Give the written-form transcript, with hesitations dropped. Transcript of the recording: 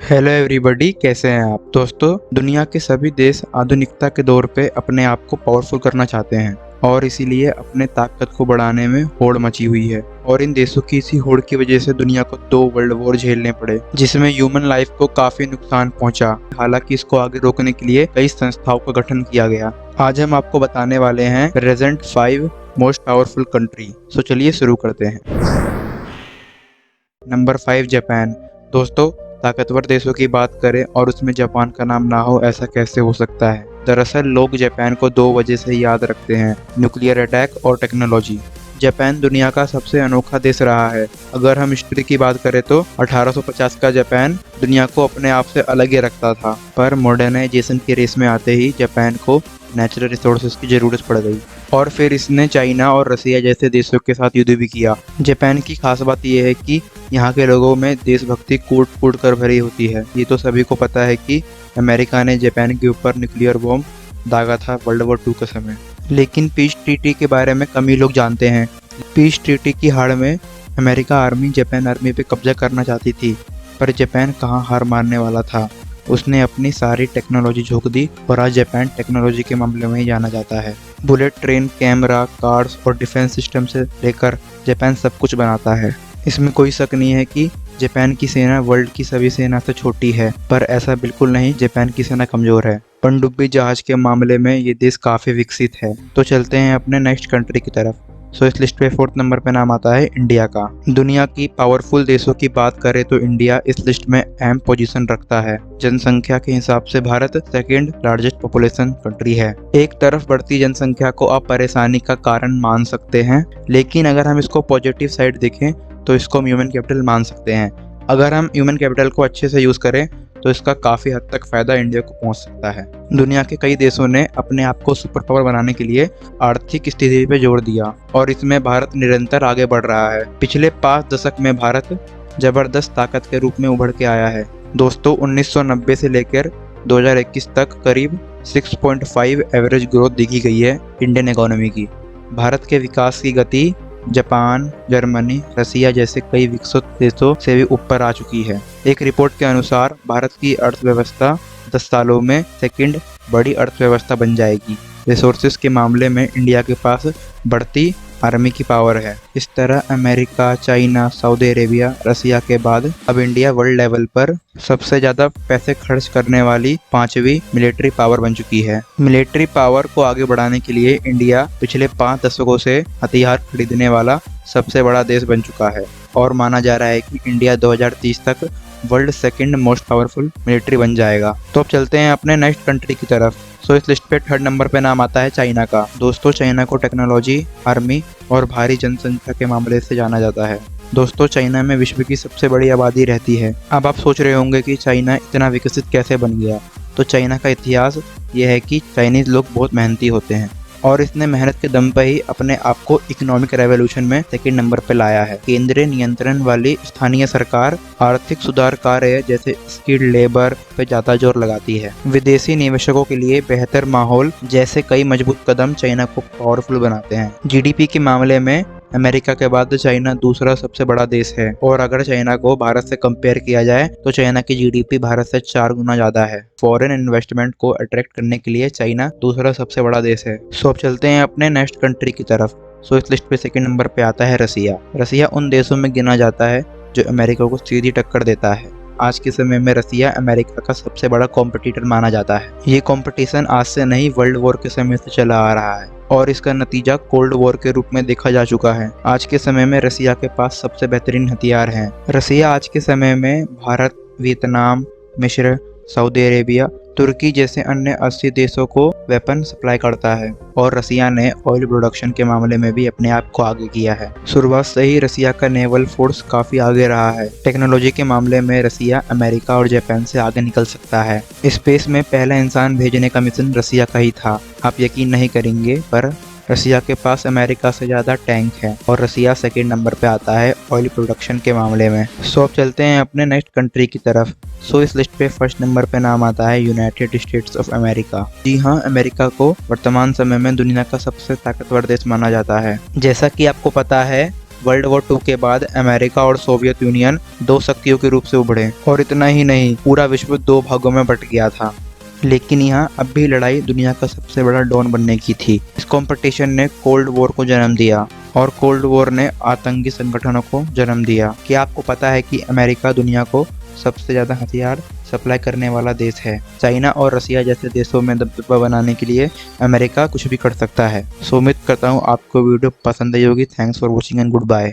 Hello everybody, कैसे हैं आप दोस्तों। दुनिया के सभी देश आधुनिकता के दौर पे अपने आप को पावरफुल करना चाहते हैं और इसीलिए अपने ताकत को बढ़ाने में होड़ मची हुई है। और इन देशों की इसी होड़ की वजह से दुनिया को 2 वर्ल्ड वॉर झेलने पड़े, जिसमें ह्यूमन लाइफ को काफी नुकसान पहुंचा। हालांकि इसको आगे रोकने के लिए कई संस्थाओं का गठन किया गया। आज हम आपको बताने वाले हैं प्रेजेंट 5 मोस्ट पावरफुल कंट्री। तो चलिए शुरू करते हैं। Number 5, Japan. दोस्तों, ताकतवर देशों की बात करें और उसमें जापान का नाम ना हो, ऐसा कैसे हो सकता है। दरअसल लोग जापान को 2 वजह से याद रखते हैं, न्यूक्लियर अटैक और टेक्नोलॉजी। जापान दुनिया का सबसे अनोखा देश रहा है। अगर हम हिस्ट्री की बात करें तो 1850 का जापान दुनिया को अपने आप से अलग ही रखता था, पर मॉडर्नाइजेशन की रेस में आते ही जापान को नेचुरल रिसोर्सेज की जरूरत पड़ गई और फिर इसने चाइना और रसिया जैसे देशों के साथ युद्ध भी किया। जापान की खास बात यह है कि यहाँ के लोगों में देशभक्ति कूट कूट कर भरी होती है। ये तो सभी को पता है कि अमेरिका ने जापान के ऊपर न्यूक्लियर बॉम्ब दागा था वर्ल्ड वॉर 2 के समय। लेकिन पीस ट्रीटी के बारे में कम ही लोग जानते हैं। पीस ट्रीटी की हार में अमेरिका आर्मी जापान आर्मी पे कब्जा करना चाहती थी, पर जापान कहाँ हार मानने वाला था। उसने अपनी सारी टेक्नोलॉजी झोंक दी और आज जापान टेक्नोलॉजी के मामले में ही जाना जाता है। बुलेट ट्रेन, कैमरा, कार्स और डिफेंस सिस्टम से लेकर जापान सब कुछ बनाता है। इसमें कोई शक नहीं है कि जापान की सेना वर्ल्ड की सभी सेना से छोटी है, पर ऐसा बिल्कुल नहीं। जापान की सेना कमजोर है। पनडुब्बी जहाज के मामले में ये देश काफी विकसित है। तो चलते हैं अपने नेक्स्ट कंट्री की तरफ। सो इस लिस्ट पे 4th नंबर पे नाम आता है इंडिया का। दुनिया की पावरफुल देशों की बात करें तो इंडिया इस लिस्ट में अहम पोजीशन रखता है। जनसंख्या के हिसाब से Bharat 2nd largest population country है। एक तरफ बढ़ती जनसंख्या को आप परेशानी का कारण मान सकते हैं, लेकिन अगर हम इसको पॉजिटिव साइड देखें तो इसको हम ह्यूमन कैपिटल मान सकते हैं। अगर हम ह्यूमन कैपिटल को अच्छे से यूज करें तो इसका काफी हद तक फायदा इंडिया को पहुंच सकता है। दुनिया के कई देशों ने अपने आप को सुपर पावर बनाने के लिए आर्थिक स्थिति पे जोर दिया और इसमें भारत निरंतर आगे बढ़ रहा है। पिछले 5 दशक में भारत जबरदस्त ताकत के रूप में उभर के आया है। दोस्तों, 1990 से लेकर 2021 तक करीब 6.5 एवरेज ग्रोथ देखी गई है इंडियन इकोनॉमी की। भारत के विकास की गति जापान, जर्मनी, रसिया जैसे कई विकसित देशों से भी ऊपर आ चुकी है। एक रिपोर्ट के अनुसार भारत की अर्थव्यवस्था 10 सालों में 2nd बड़ी अर्थव्यवस्था बन जाएगी। रिसोर्सेज के मामले में इंडिया के पास बढ़ती आर्मी की पावर है। इस तरह अमेरिका, चाइना, सऊदी अरेबिया, रसिया के बाद अब इंडिया वर्ल्ड लेवल पर सबसे ज्यादा पैसे खर्च करने वाली 5वीं मिलिट्री पावर बन चुकी है। मिलिट्री पावर को आगे बढ़ाने के लिए इंडिया पिछले 5 दशकों से हथियार खरीदने वाला सबसे बड़ा देश बन चुका है और माना जा रहा है कि इंडिया 2030 तक world 2nd most powerful military बन जाएगा। तो अब चलते हैं अपने नेक्स्ट कंट्री की तरफ। सो इस लिस्ट पे 3rd नंबर पे नाम आता है चाइना का। दोस्तों, चाइना को टेक्नोलॉजी, आर्मी और भारी जनसंख्या के मामले से जाना जाता है। दोस्तों, चाइना में विश्व की सबसे बड़ी आबादी रहती है। अब आप सोच रहे होंगे कि चाइना इतना विकसित कैसे बन गया। तो चाइना का इतिहास ये है कि चाइनीज लोग बहुत मेहनती होते हैं और इसने मेहनत के दम पर ही अपने आप को इकोनॉमिक रेवोल्यूशन में 2nd नंबर पर लाया है। केंद्रीय नियंत्रण वाली स्थानीय सरकार आर्थिक सुधार कार्य जैसे स्किल्ड लेबर पे ज्यादा जोर लगाती है। विदेशी निवेशकों के लिए बेहतर माहौल जैसे कई मजबूत कदम चाइना को पावरफुल बनाते हैं। जीडीपी के मामले में अमेरिका के बाद चाइना दूसरा सबसे बड़ा देश है और अगर चाइना को भारत से कंपेयर किया जाए तो चाइना की जीडीपी भारत से 4 गुना ज्यादा है। फॉरेन इन्वेस्टमेंट को अट्रैक्ट करने के लिए चाइना दूसरा सबसे बड़ा देश है। सो अब चलते हैं अपने नेक्स्ट कंट्री की तरफ। सो इस लिस्ट पे 2nd नंबर पे आता है रसिया। रसिया उन देशों में गिना जाता है जो अमेरिका को सीधी टक्कर देता है। आज के समय में रसिया अमेरिका का सबसे बड़ा कॉम्पिटिटर माना जाता है। ये कंपटीशन आज से नहीं, वर्ल्ड वॉर के समय से चला आ रहा है और इसका नतीजा कोल्ड वॉर के रूप में देखा जा चुका है। आज के समय में रसिया के पास सबसे बेहतरीन हथियार हैं। रसिया आज के समय में भारत, वियतनाम, मिस्र, सऊदी अरेबिया, तुर्की जैसे अन्य 80 देशों को वेपन सप्लाई करता है और रसिया ने ऑयल प्रोडक्शन के मामले में भी अपने आप को आगे किया है। शुरुआत से ही रसिया का नेवल फोर्स काफी आगे रहा है। टेक्नोलॉजी के मामले में रसिया अमेरिका और जापान से आगे निकल सकता है। स्पेस में पहला इंसान भेजने का मिशन रसिया का ही था। आप यकीन नहीं करेंगे, पर रसिया के पास अमेरिका से ज़्यादा टैंक है और रसिया 2nd नंबर पे आता है ऑयल प्रोडक्शन के मामले में। सो अब चलते हैं अपने नेक्स्ट कंट्री की तरफ। सो इस लिस्ट पे 1st नंबर पे नाम आता है यूनाइटेड स्टेट्स ऑफ अमेरिका। जी हाँ, अमेरिका को वर्तमान समय में दुनिया का सबसे ताकतवर देश माना जाता है। जैसा कि आपको पता है, वर्ल्ड वॉर 2 के बाद अमेरिका और सोवियत यूनियन दो शक्तियों के रूप से उभरे और इतना ही नहीं, पूरा विश्व दो भागों में बट गया था। लेकिन यहाँ अब भी लड़ाई दुनिया का सबसे बड़ा डॉन बनने की थी। इस कंपटीशन ने कोल्ड वॉर को जन्म दिया और कोल्ड वॉर ने आतंकी संगठनों को जन्म दिया। क्या आपको पता है कि अमेरिका दुनिया को सबसे ज़्यादा हथियार सप्लाई करने वाला देश है? चाइना और रसिया जैसे देशों में दबदबा बनाने के लिए अमेरिका कुछ भी कर सकता है। सो उम्मीद करता हूँ आपको वीडियो पसंद आई होगी। Thanks for watching and good bye.